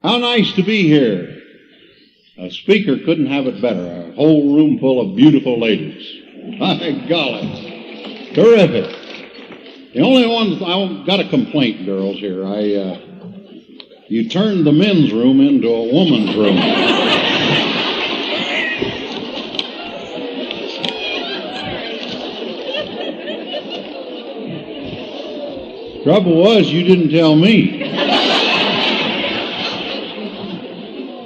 How nice to be here. A speaker couldn't have it better. A whole room full of beautiful ladies. My golly. Terrific. The only one, I've got a complaint, girls, here. You turned the men's room into a woman's room. Trouble was, you didn't tell me.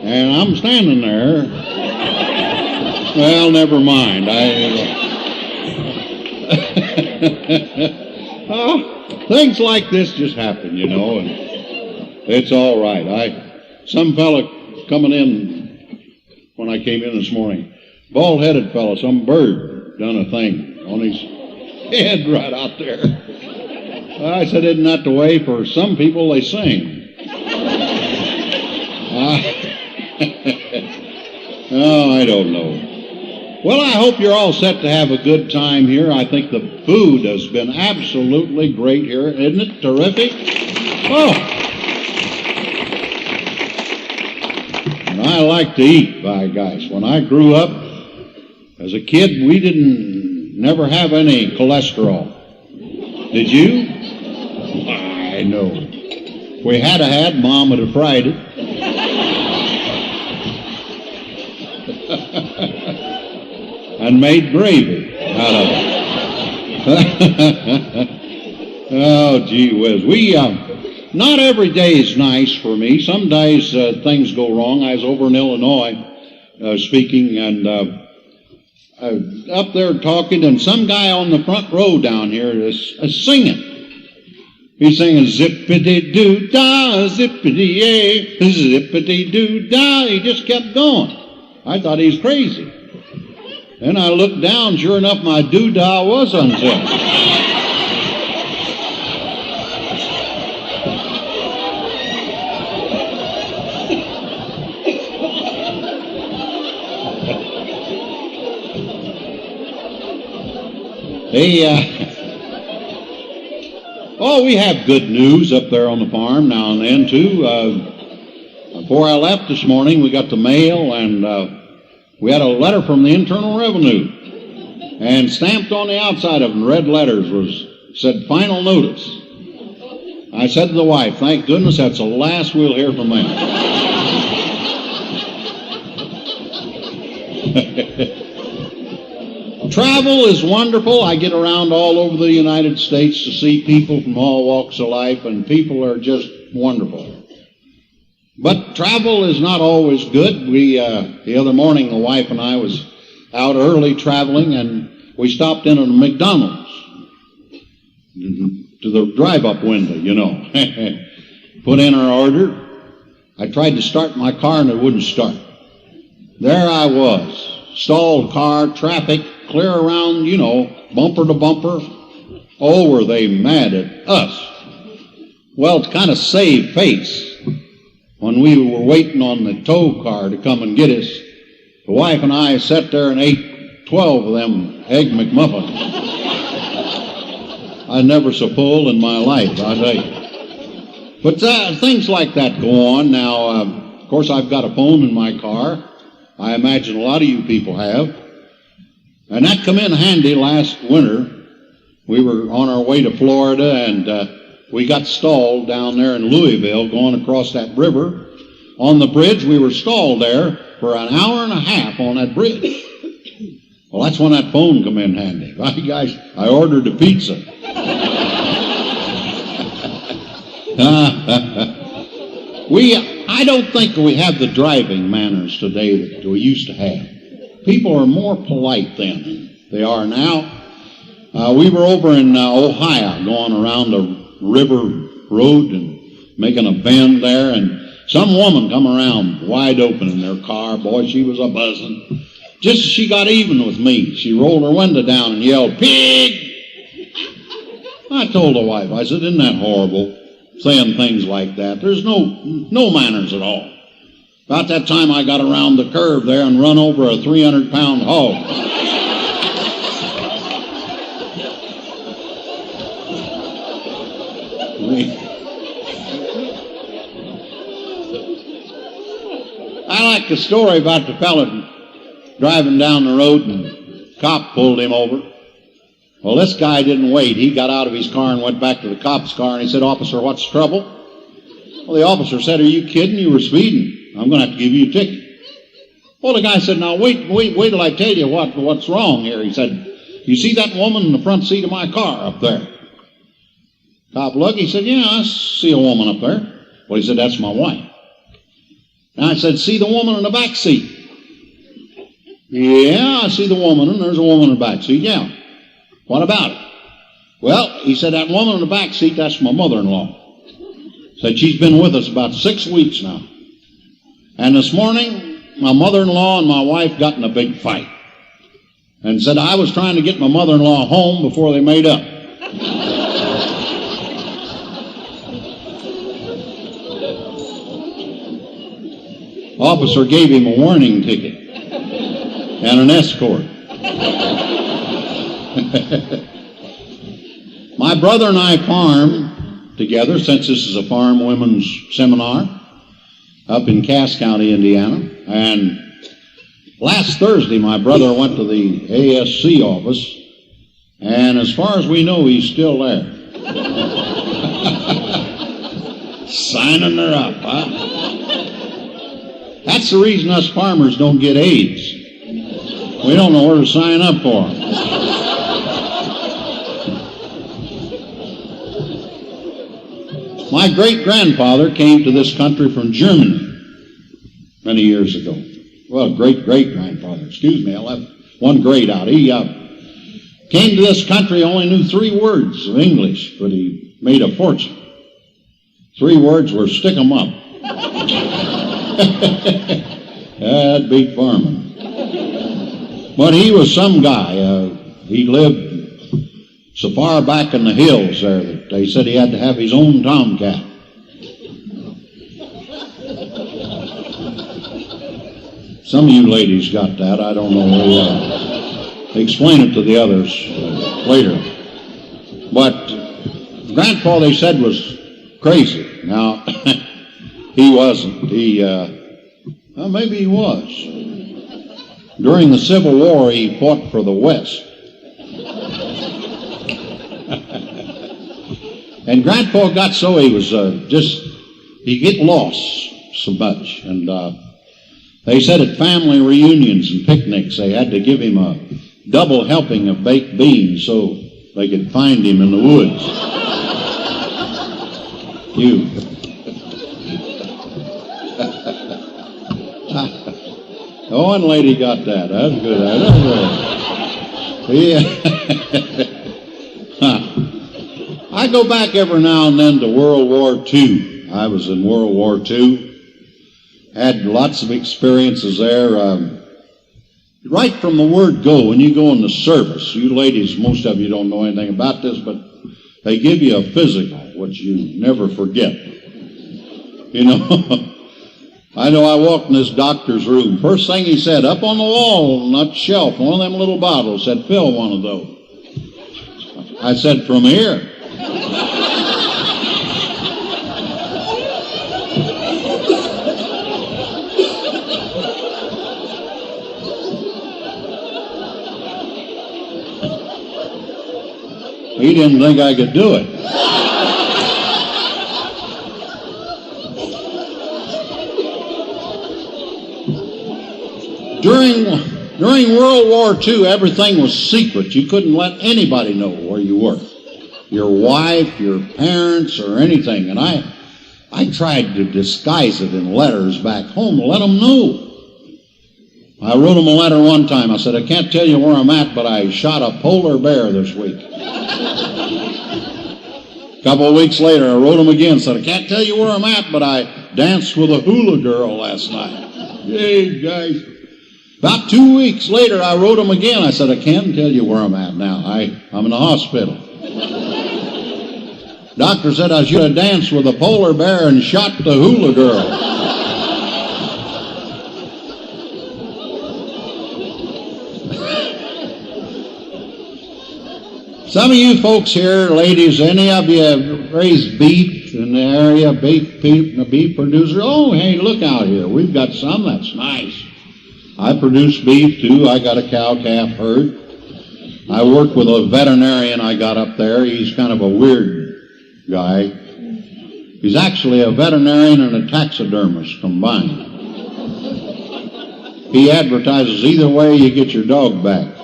And I'm standing there. Well, never mind. Things like this just happen, you know, and it's all right. Some fella coming in when I came in this morning, bald-headed fella, some bird done a thing on his head right out there. I said, isn't that the way for some people they sing? Oh, I don't know. Well, I hope you're all set to have a good time here. I think the food has been absolutely great here. Isn't it terrific? Oh! And I like to eat, by gosh. When I grew up, as a kid, we never have any cholesterol. Did you? I know. If we had, Mom would have fried it. And made gravy out of it. Oh, gee whiz. Not every day is nice for me. Some days things go wrong. I was over in Illinois speaking and up there talking, and some guy on the front row down here is singing. He's singing zippity-doo-dah, zippity-yay, zippity-doo-dah. He just kept going. I thought he was crazy. Then I looked down, sure enough, my doo-dah was unzipped. We have good news up there on the farm now and then, too. Before I left this morning, we got the mail, and we had a letter from the Internal Revenue, and stamped on the outside of it in red letters said final notice. I said to the wife, thank goodness that's the last we'll hear from them. Travel is wonderful. I get around all over the United States to see people from all walks of life, and people are just wonderful. But travel is not always good. The other morning, the wife and I was out early traveling, and we stopped in at a McDonald's to the drive-up window, you know. Put in our order. I tried to start my car, and it wouldn't start. There I was, stalled car, traffic, clear around, you know, bumper to bumper. Oh, were they mad at us. Well, to kind of save face, when we were waiting on the tow car to come and get us, the wife and I sat there and ate 12 of them Egg McMuffins. I never so full in my life, I tell you. But things like that go on. Now, of course, I've got a phone in my car. I imagine a lot of you people have. And that come in handy last winter. We were on our way to Florida, and we got stalled down there in Louisville going across that river. On the bridge, we were stalled there for an hour and a half on that bridge. Well, that's when that phone come in handy. Right, guys? I ordered a pizza. I don't think we have the driving manners today that we used to have. People are more polite then than they are now. We were over in Ohio going around the river road and making a bend there, and some woman come around wide open in their car. Boy, she was a buzzing. Just as she got even with me, she rolled her window down and yelled, "Pig!" I told the wife, I said, isn't that horrible, saying things like that? There's no manners at all. About that time I got around the curve there and run over a 300-pound hog. I like the story about the fella driving down the road and the cop pulled him over. Well, this guy didn't wait. He got out of his car and went back to the cop's car and he said, "Officer, what's the trouble?" Well, the officer said, "Are you kidding? You were speeding. I'm going to have to give you a ticket." Well, the guy said, "Now, wait till I tell you what's wrong here." He said, "You see that woman in the front seat of my car up there?" Cop looked. He said, "Yeah, I see a woman up there." Well, he said, "That's my wife." And I said, "See the woman in the back seat?" "Yeah, I see the woman, and there's a woman in the back seat." "Yeah. What about it?" "Well," he said, "that woman in the back seat, that's my mother-in-law." Said, "She's been with us about 6 weeks now. And this morning, my mother-in-law and my wife got in a big fight. And said, I was trying to get my mother-in-law home before they made up." Officer gave him a warning ticket and an escort. My brother and I farm together, since this is a farm women's seminar, up in Cass County, Indiana. And last Thursday, my brother went to the ASC office, and as far as we know, he's still there. Signing her up, huh? That's the reason us farmers don't get AIDS. We don't know where to sign up for them. My great-grandfather came to this country from Germany many years ago. Well, great-great-grandfather. Excuse me, I left one grade out. He came to this country, only knew 3 words of English, but he made a fortune. 3 words were "stick 'em up." That beat farming. But he was some guy. He lived so far back in the hills there that they said he had to have his own tomcat. Some of you ladies got that. I don't know. Explain it to the others later. But Grandpa, they said, was crazy. Now, he wasn't. Well, maybe he was. During the Civil War, he fought for the West. And Grandpa got so he was he'd get lost so much. And they said at family reunions and picnics, they had to give him a double helping of baked beans so they could find him in the woods. Oh, one lady got that. That's good. Yeah. I go back every now and then to World War II. I was in World War II. Had lots of experiences there. Right from the word go, when you go in the service, you ladies, most of you don't know anything about this, but they give you a physical, which you never forget. You know, I know I walked in this doctor's room. First thing he said, up on the wall, on that shelf, one of them little bottles, said, "Fill one of those." I said, "From here?" He didn't think I could do it. During World War II, everything was secret. You couldn't let anybody know where you were. Your wife, your parents, or anything. And I tried to disguise it in letters back home to let them know. I wrote them a letter one time. I said, "I can't tell you where I'm at, but I shot a polar bear this week." A couple of weeks later, I wrote them again. Said, "I can't tell you where I'm at, but I danced with a hula girl last night." Hey, guys. About 2 weeks later, I wrote them again. I said, "I can't tell you where I'm at now. I'm in the hospital." Doctor said I should have danced with a polar bear and shot the hula girl. Some of you folks here, ladies, any of you raise beef in the area, beef producer? Oh, hey, look out here. We've got some. That's nice. I produce beef, too. I got a cow-calf herd. I work with a veterinarian I got up there. He's kind of a weird guy. He's actually a veterinarian and a taxidermist combined. He advertises either way you get your dog back.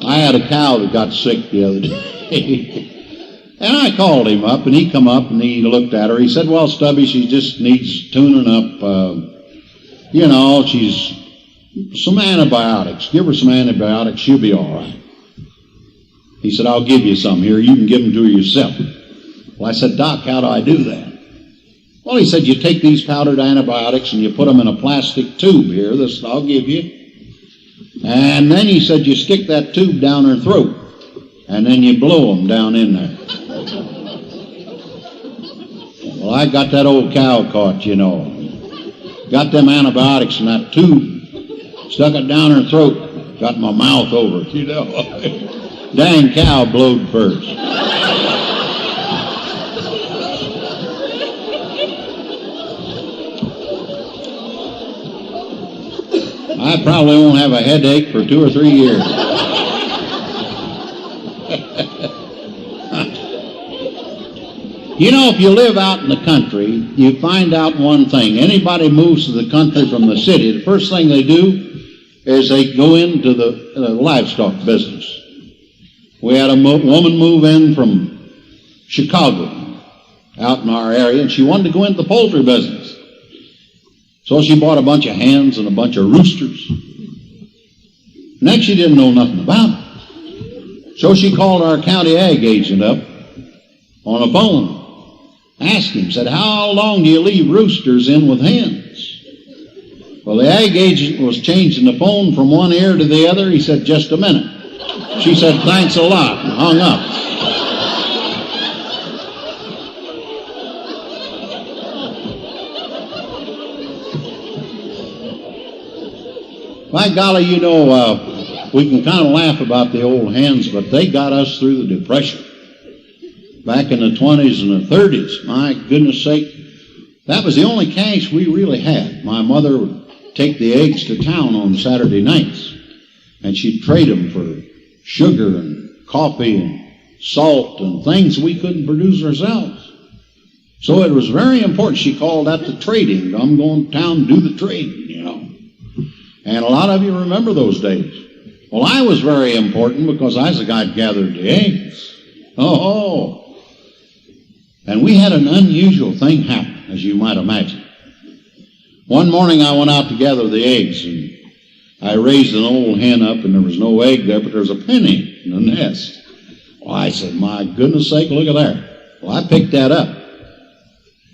I had a cow that got sick the other day. And I called him up, and he come up, and he looked at her. He said, well, Stubby, she just needs tuning up. She's some antibiotics. Give her some antibiotics. She'll be all right. He said, I'll give you some here. You can give them to her yourself. Well, I said, Doc, how do I do that? Well, he said, you take these powdered antibiotics and you put them in a plastic tube here. This I'll give you. And then he said, you stick that tube down her throat. And then you blow them down in there. Well, I got that old cow caught, Got them antibiotics in that tube. Stuck it down her throat. Got my mouth over it, Dang cow blowed first. I probably won't have a headache for 2 or 3 years. If you live out in the country, you find out one thing. Anybody moves to the country from the city, the first thing they do is they go into the livestock business. We had a woman move in from Chicago out in our area, and she wanted to go into the poultry business. So she bought a bunch of hens and a bunch of roosters. Next, she didn't know nothing about it. So she called our county ag agent up on the phone, asked him, said, how long do you leave roosters in with hens? Well, the ag agent was changing the phone from one ear to the other. He said, just a minute. She said, thanks a lot, and hung up. By golly, we can kind of laugh about the old hens, but they got us through the Depression. Back in the 20s and the 30s, my goodness sake, that was the only cash we really had. My mother would take the eggs to town on Saturday nights, and she'd trade them for sugar and coffee and salt and things we couldn't produce ourselves. So it was very important. She called that the trading. I'm going to town to do the trading, And a lot of you remember those days. Well, I was very important because I was the guy that gathered the eggs. Oh. And we had an unusual thing happen, as you might imagine. One morning I went out to gather the eggs, and I raised an old hen up, and there was no egg there, but there was a penny in the nest. Well, I said, my goodness sake, look at that. Well, I picked that up.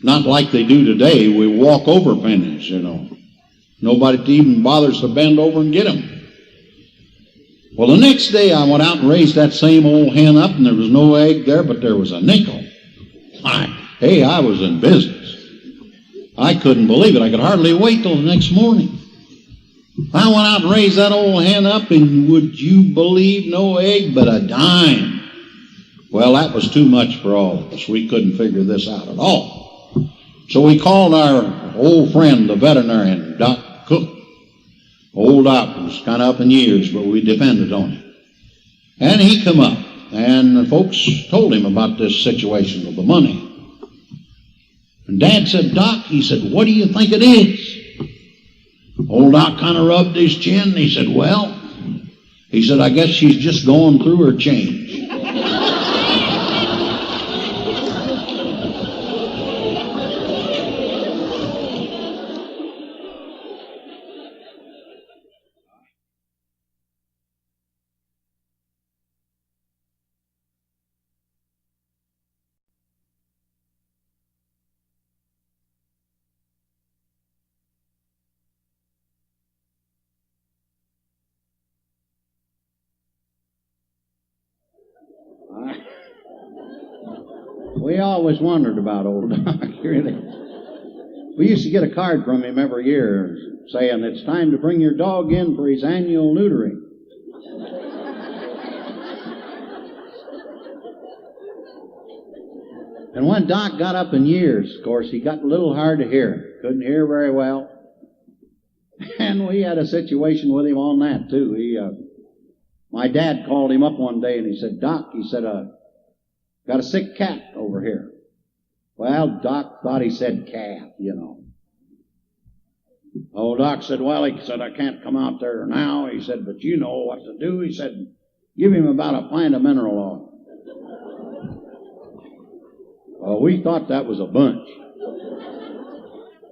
Not like they do today. We walk over pennies, Nobody even bothers to bend over and get them. Well, the next day I went out and raised that same old hen up, and there was no egg there, but there was a nickel. Hey, I was in business. I couldn't believe it. I could hardly wait till the next morning. I went out and raised that old hen up, and would you believe no egg but a dime? Well, that was too much for all of us. We couldn't figure this out at all. So we called our old friend, the veterinarian, Doc Cook. Old Doc was kind of up in years, but we depended on him. And he come up, and the folks told him about this situation with the money. And Dad said, Doc, he said, what do you think it is? Old Doc kind of rubbed his chin, and he said, well, he said, I guess she's just going through her change. We always wondered about old Doc, really. We used to get a card from him every year saying it's time to bring your dog in for his annual neutering. And when Doc got up in years, of course, he got a little hard to hear. Couldn't hear very well. And we had a situation with him on that, too. My dad called him up one day and he said, Doc, he said, got a sick cat over here. Well, Doc thought he said cat, you know. Oh, Doc said, well, he said, I can't come out there now. He said, but you know what to do. He said, give him about a pint of mineral oil. Well, we thought that was a bunch.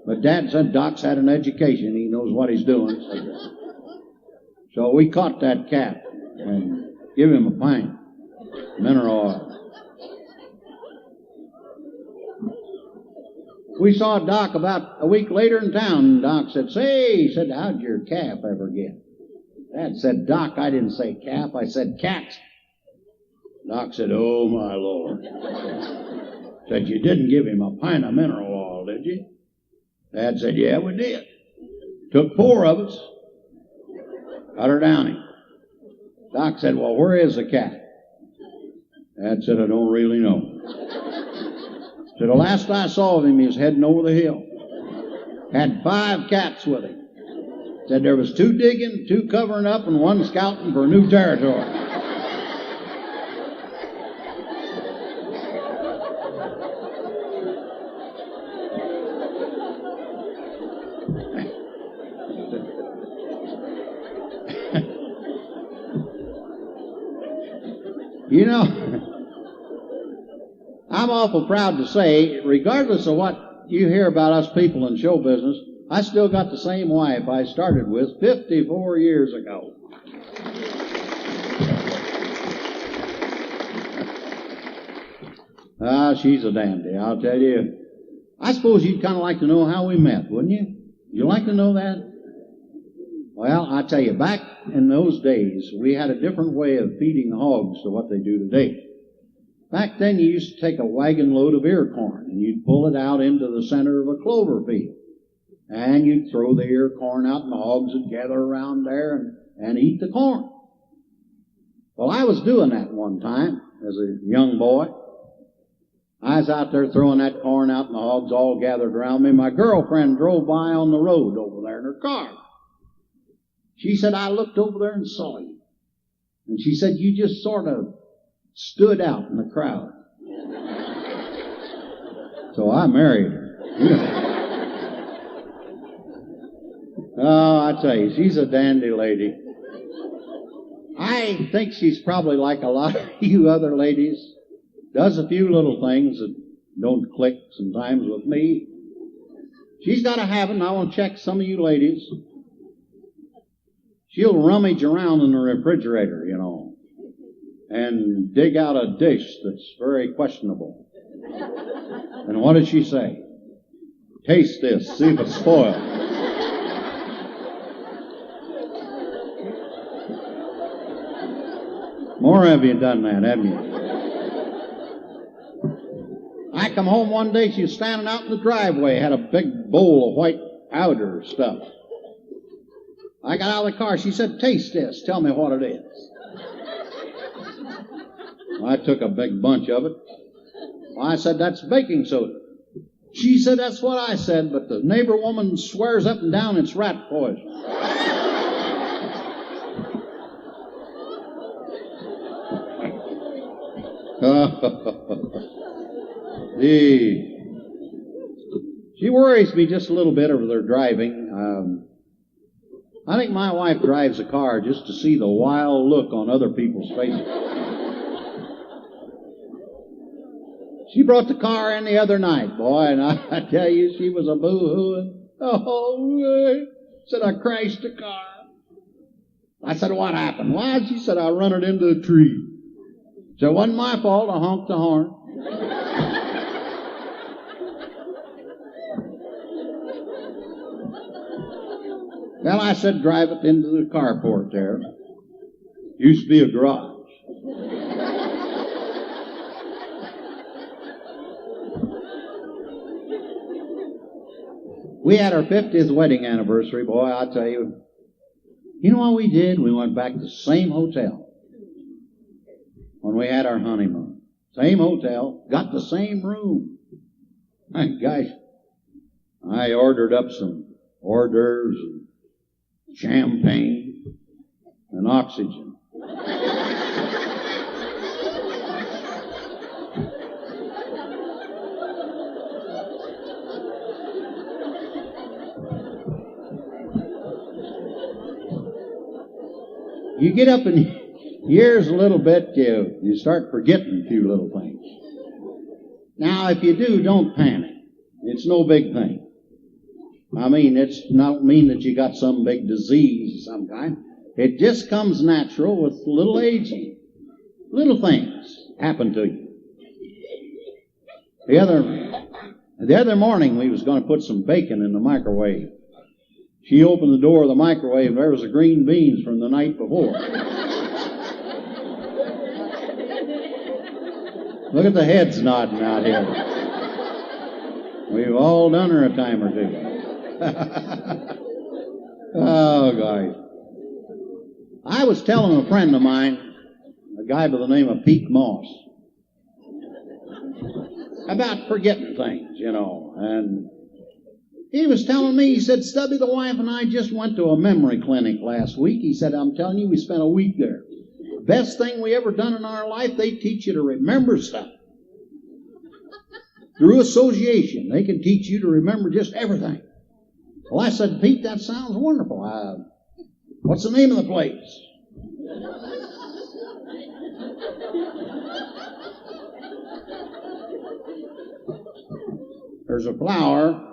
But Dad said Doc's had an education. He knows what he's doing. So we caught that cat and give him a pint of mineral oil. We saw Doc about a week later in town, and Doc said, say, he said, how'd your calf ever get? Dad said, Doc, I didn't say calf, I said cat. Doc said, oh, my Lord. Said, you didn't give him a pint of mineral oil, did you? Dad said, yeah, we did. Took 4 of us. Got her down him. Doc said, well, where is the cat? Dad said, I don't really know. So the last I saw of him, he was heading over the hill. Had 5 cats with him. Said there was 2 digging, 2 covering up, and 1 scouting for new territory. You know, I'm awful proud to say, regardless of what you hear about us people in show business, I still got the same wife I started with 54 years ago. She's a dandy, I'll tell you. I suppose you'd kind of like to know how we met, wouldn't you? You like to know that? Well, I tell you, back in those days, we had a different way of feeding hogs to what they do today. Back then, you used to take a wagon load of ear corn, and you'd pull it out into the center of a clover field. And you'd throw the ear corn out, and the hogs would gather around there and eat the corn. Well, I was doing that one time as a young boy. I was out there throwing that corn out, and the hogs all gathered around me. My girlfriend drove by on the road over there in her car. She said, I looked over there and saw you. And she said, you just sort of stood out in the crowd. So I married her. Oh, I tell you, she's a dandy lady. I think she's probably like a lot of you other ladies. Does a few little things that don't click sometimes with me. She's got a habit, and I want to check some of you ladies. She'll rummage around in the refrigerator, you know, and dig out a dish that's very questionable. And what does she say? Taste this, see if it's spoiled. More of you done that, haven't you? I come home one day, she was standing out in the driveway, had a big bowl of white powder stuff. I got out of the car. She said, taste this. Tell me what it is. I took a big bunch of it. I said, that's baking soda. She said, that's what I said, but the neighbor woman swears up and down it's rat poison. She worries me just a little bit over their driving. I think my wife drives a car just to see the wild look on other people's faces. She brought the car in the other night, boy, and I tell you, she was a boo-hooing. Oh, said I crashed the car. I said, what happened? Why? She said, I run it into a tree. So it wasn't my fault. I honked the horn. Well, I said, drive it into the carport there. Used to be a garage. We had our 50th wedding anniversary. Boy, I'll tell you. You know what we did? We went back to the same hotel when we had our honeymoon. Same hotel, got the same room. My gosh, I ordered up some hors d'oeuvres and champagne and oxygen. You get up in years a little bit, you start forgetting a few little things. Now, if you do, don't panic. It's no big thing. I mean, it's not mean that you got some big disease of some kind. It just comes natural with little aging. Little things happen to you. The other morning, we was going to put some bacon in the microwave. She opened the door of the microwave, and there was the green beans from the night before. Look at the heads nodding out here. We've all done her a time or two. Oh, gosh. I was telling a friend of mine, a guy by the name of Pete Moss, about forgetting things, you know. And he was telling me, he said, Stubby, the wife and I just went to a memory clinic last week. He said, I'm telling you, we spent a week there. Best thing we ever done in our life, they teach you to remember stuff. Through association, they can teach you to remember just everything. Well, I said, Pete, that sounds wonderful. What's the name of the place? There's a flower.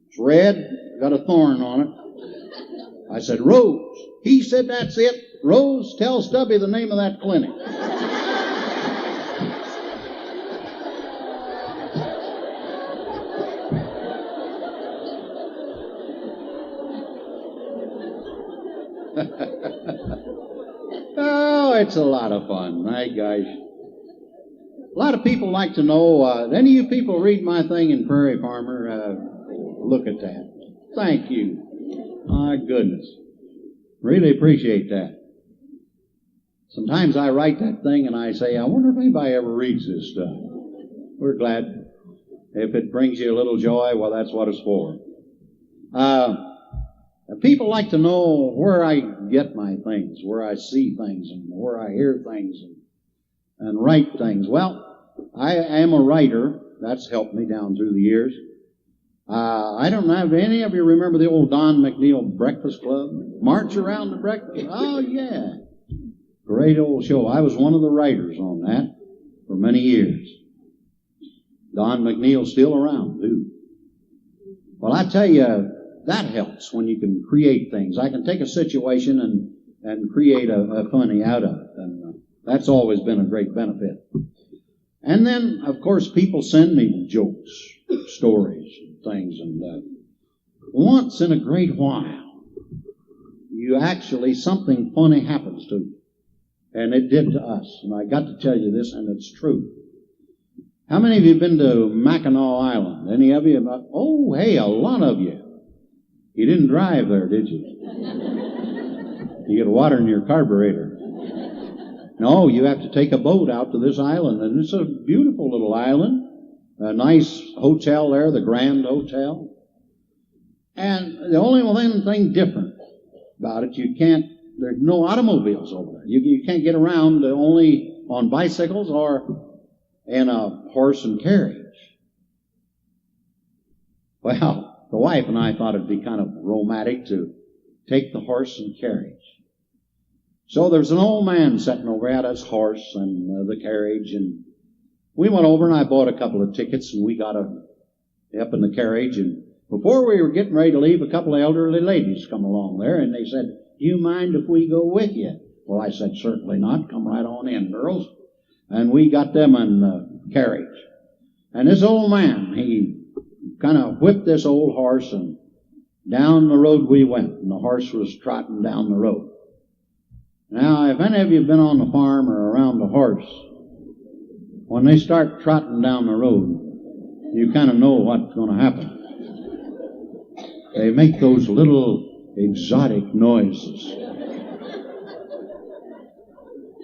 It's red, got a thorn on it. I said, Rose. He said, that's it. Rose, tell Stubby the name of that clinic. Oh, it's a lot of fun. My gosh. A lot of people like to know, any of you people read my thing in Prairie Farmer? Look at that. Thank you. My goodness. Really appreciate that. Sometimes I write that thing and I say, I wonder if anybody ever reads this stuff. We're glad. If it brings you a little joy, well, that's what it's for. People like to know where I get my things, where I see things, and where I hear things, and write things. Well, I am a writer. That's helped me down through the years. I don't know if any of you remember the old Don McNeil Breakfast Club? March Around the Breakfast? Oh, yeah. Great old show. I was one of the writers on that for many years. Don McNeil's still around, too. Well, I tell you, that helps when you can create things. I can take a situation and create a funny out of it. And that's always been a great benefit. And then, of course, people send me jokes, stories, things, and once in a great while, something funny happens to you. And it did to us. And I got to tell you this, and it's true. How many of you have been to Mackinac Island? Any of you? Oh, hey, a lot of you. You didn't drive there, did you? You get water in your carburetor. No, you have to take a boat out to this island, and it's a beautiful little island. A nice hotel there, the Grand Hotel. And the only thing different about it, there's no automobiles over there. You can't get around only on bicycles or in a horse and carriage. Well, the wife and I thought it'd be kind of romantic to take the horse and carriage. So there's an old man sitting over at his horse and the carriage, and we went over and I bought a couple of tickets, and we got up in the carriage, and before we were getting ready to leave, a couple of elderly ladies come along there, and they said, do you mind if we go with you? Well, I said, certainly not. Come right on in, girls. And we got them in the carriage. And this old man, he kind of whipped this old horse, and down the road we went, and the horse was trotting down the road. Now, if any of you have been on the farm or around the horse, when they start trotting down the road, you kind of know what's going to happen. They make those little exotic noises.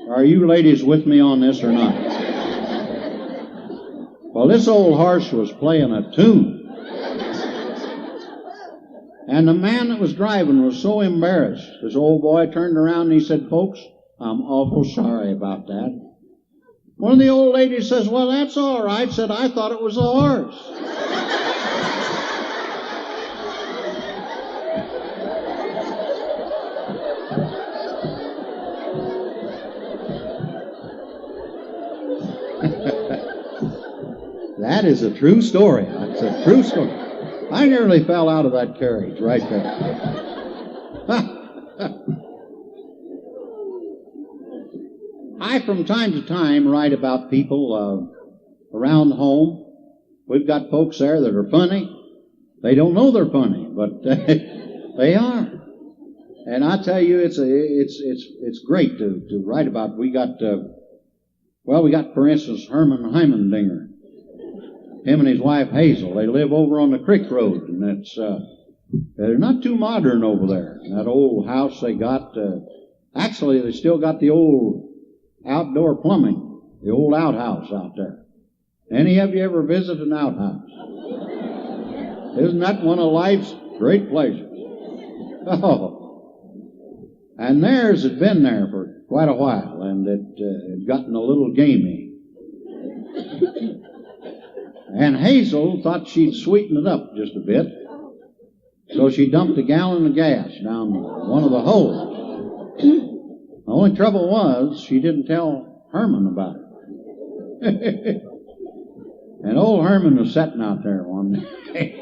Are you ladies with me on this or not? Well, this old horse was playing a tune. And the man that was driving was so embarrassed. This old boy turned around and he said, "Folks, I'm awful sorry about that." One of the old ladies says, "Well, that's all right." Said, "I thought it was a horse." That is a true story. That's a true story. I nearly fell out of that carriage right there. I, from time to time, write about people around home. We've got folks there that are funny. They don't know they're funny, but they are. And I tell you, it's great to write about. We got, for instance, Herman Heimendinger. Him and his wife Hazel, they live over on the Creek Road, and they're not too modern over there. That old house they got, actually they still got the old outdoor plumbing, the old outhouse out there. Any of you ever visit an outhouse? Isn't that one of life's great pleasures? Oh. And theirs had been there for quite a while, and it had gotten a little gamey. And Hazel thought she'd sweeten it up just a bit. So she dumped a gallon of gas down one of the holes. The only trouble was she didn't tell Herman about it. And old Herman was sitting out there one day,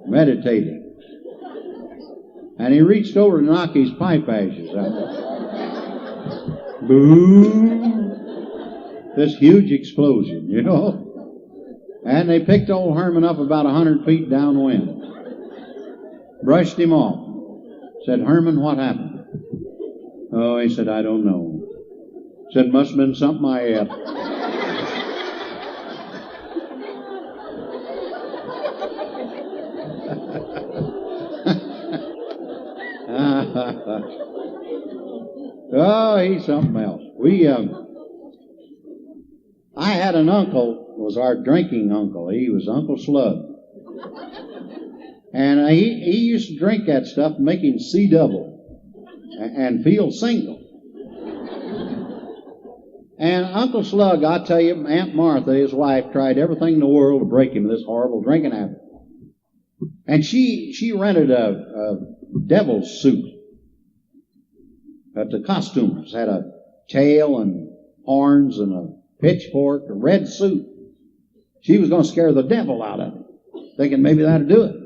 meditating. And he reached over to knock his pipe ashes out. Boom! This huge explosion, you know. And they picked old Herman up about 100 feet downwind. Brushed him off. Said, "Herman, what happened?" "Oh," he said, "I don't know." Said, "Must have been something I ate." Oh, he's something else. I had an uncle, was our drinking uncle. He was Uncle Slug. And he used to drink that stuff, make him see double and feel single. And Uncle Slug, I tell you, Aunt Martha, his wife, tried everything in the world to break him of this horrible drinking habit. And she rented a devil's suit at the costumers. Had a tail and horns and a pitchfork, a red suit. She was going to scare the devil out of him, thinking maybe that'd do it.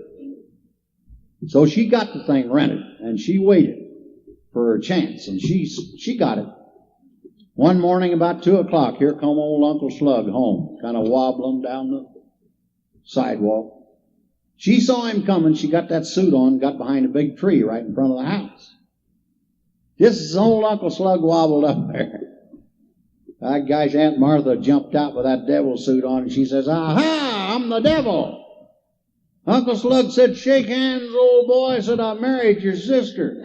So she got the thing rented, and she waited for her chance, and she got it. One morning about 2 o'clock, here come old Uncle Slug home, kind of wobbling down the sidewalk. She saw him coming. She got that suit on, got behind a big tree right in front of the house. Just as old Uncle Slug wobbled up there, that guy's Aunt Martha jumped out with that devil suit on, and she says, "Aha, I'm the devil." Uncle Slug said, "Shake hands, old boy." Said, "I married your sister."